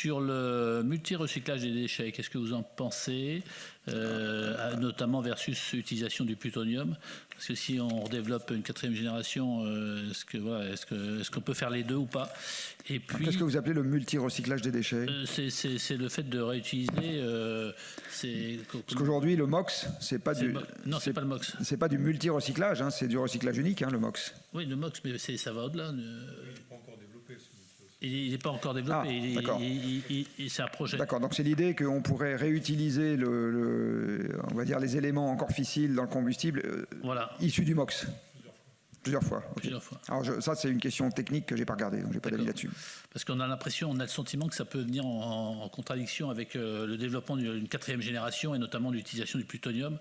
Sur le multi-recyclage des déchets, qu'est-ce que vous en pensez, notamment versus l'utilisation du plutonium? Parce que si on développe une 4e génération, est-ce qu'on peut faire les deux ou pas? Et puis, qu'est-ce que vous appelez le multi-recyclage des déchets? C'est le fait de réutiliser. Parce qu'aujourd'hui, le MOX, c'est pas du. Non, c'est pas le MOX. C'est pas du multi-recyclage, hein, c'est du recyclage unique, hein, le MOX. Oui, le MOX, mais ça va au-delà. Il n'est pas encore développé. Il n'est pas encore développé. D'accord. C'est un projet. D'accord. Donc c'est l'idée qu'on pourrait réutiliser on va dire les éléments encore fissiles dans le combustible issus du MOX. Plusieurs fois. Okay. Plusieurs fois. Alors ça c'est une question technique que j'ai pas regardée, donc j'ai pas d'avis là-dessus. Parce qu'on a l'impression, on a le sentiment que ça peut venir en contradiction avec le développement d'une 4e génération et notamment l'utilisation du plutonium.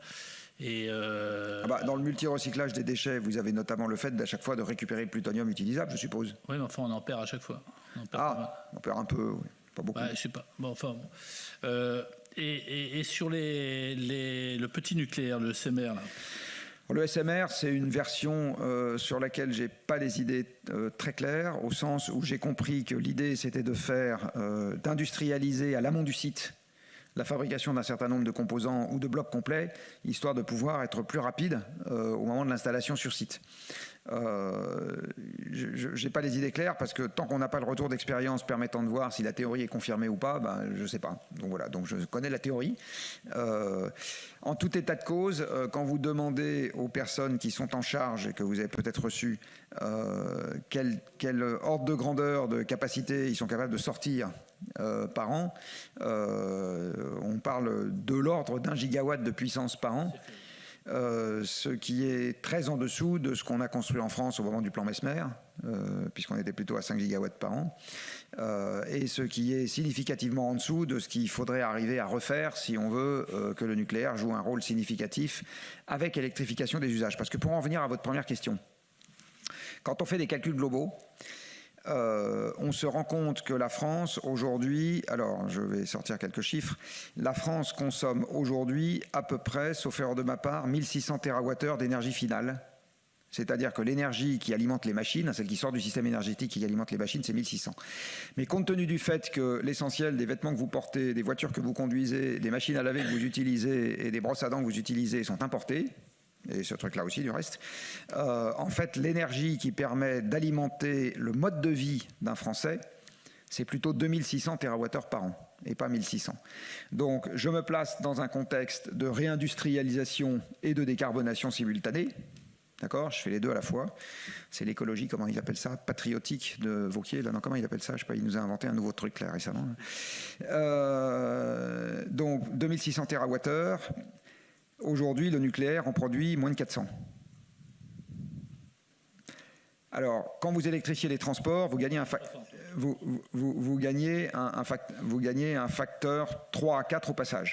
Dans le multi-recyclage des déchets, vous avez notamment le fait d'à chaque fois de récupérer le plutonium utilisable, je suppose. Oui, mais enfin on en perd à chaque fois. On perd un peu, oui. Pas beaucoup. Je sais pas. Bon, enfin. Et sur le petit nucléaire, le SMR là. Le SMR, c'est une version sur laquelle j'ai pas des idées très claires, au sens où j'ai compris que l'idée c'était de faire, d'industrialiser à l'amont du site la fabrication d'un certain nombre de composants ou de blocs complets, histoire de pouvoir être plus rapide au moment de l'installation sur site. Je n'ai pas les idées claires parce que tant qu'on n'a pas le retour d'expérience permettant de voir si la théorie est confirmée ou pas, je ne sais pas. Donc voilà, donc je connais la théorie. En tout état de cause, quand vous demandez aux personnes qui sont en charge et que vous avez peut-être reçu quel ordre de grandeur, de capacité ils sont capables de sortir par an, on parle de l'ordre d'1 gigawatt de puissance par an. Ce qui est très en dessous de ce qu'on a construit en France au moment du plan Messmer, puisqu'on était plutôt à 5 gigawatts par an, et ce qui est significativement en dessous de ce qu'il faudrait arriver à refaire si on veut que le nucléaire joue un rôle significatif avec électrification des usages. Parce que pour en venir à votre première question, quand on fait des calculs globaux, on se rend compte que la France aujourd'hui, alors je vais sortir quelques chiffres, la France consomme aujourd'hui à peu près, sauf erreur de ma part, 1600 TWh d'énergie finale. C'est-à-dire que l'énergie qui alimente les machines, celle qui sort du système énergétique qui alimente les machines, c'est 1600. Mais compte tenu du fait que l'essentiel des vêtements que vous portez, des voitures que vous conduisez, des machines à laver que vous utilisez et des brosses à dents que vous utilisez sont importées, et ce truc-là aussi du reste, en fait, l'énergie qui permet d'alimenter le mode de vie d'un Français, c'est plutôt 2600 TWh par an, et pas 1600. Donc, je me place dans un contexte de réindustrialisation et de décarbonation simultanée. D'accord, je fais les deux à la fois. C'est l'écologie, comment il appelle ça, patriotique de Vauquier. Là, non, comment il appelle ça? Je sais pas, il nous a inventé un nouveau truc là récemment. Donc, 2600 TWh. Aujourd'hui, le nucléaire en produit moins de 400. Alors, quand vous électrifiez les transports, vous gagnez un facteur 3 à 4 au passage.